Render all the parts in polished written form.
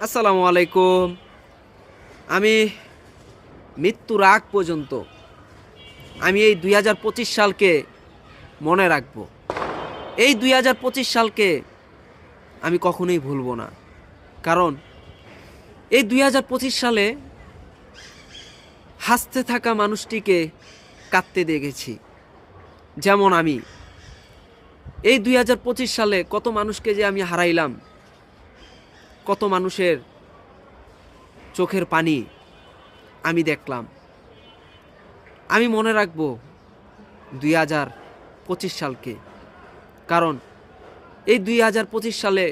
আসসালামু আলাইকুম। আমি মৃত্যুর আগ পর্যন্ত আমি এই ২০২৫ সালকে মনে রাখব। এই ২০২৫ সালকে আমি কখনোই ভুলব না। কারণ এই ২০২৫ সালে হাসতে থাকা মানুষটিকে কাঁদতে দেখেছি। যেমন আমি এই ২০২৫ সালে কত মানুষকে যে আমি হারাইলাম, কত মানুষের চোখের পানি আমি দেখলাম। আমি মনে রাখব ২০২৫ সালকে। কারণ এই ২০২৫ সালে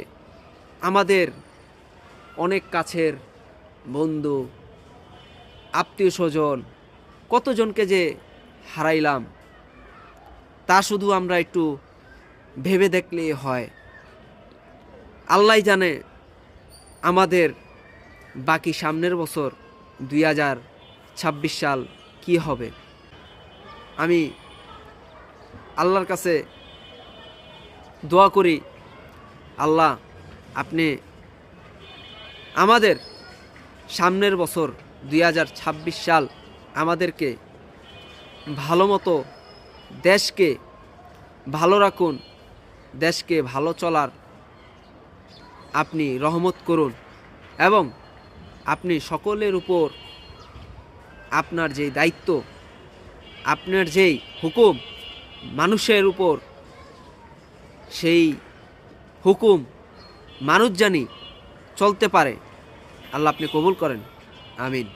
আমাদের অনেক কাছের বন্ধু, আত্মীয় স্বজন, কতজনকে যে হারাইলাম তা শুধু আমরা একটু ভেবে দেখলেই হয়। আল্লাহ জানে আমাদের বাকি সামনের বছর ২০২৬ সাল কি হবে। আমি আল্লাহর কাছে দোয়া করি, আল্লাহ আপনি আমাদের সামনের বছর ২০২৬ সাল আমাদেরকে ভালো মতো দেশকে ভালো রাখুন, দেশকে ভালো চলার আপনি রহমত করুন এবং আপনি সকলের উপর আপনার যেই দায়িত্ব, আপনার যেই হুকুম মানুষের উপর, সেই হুকুম মানুষ জানি চলতে পারে। আল্লাহ আপনি কবুল করেন, আমিন।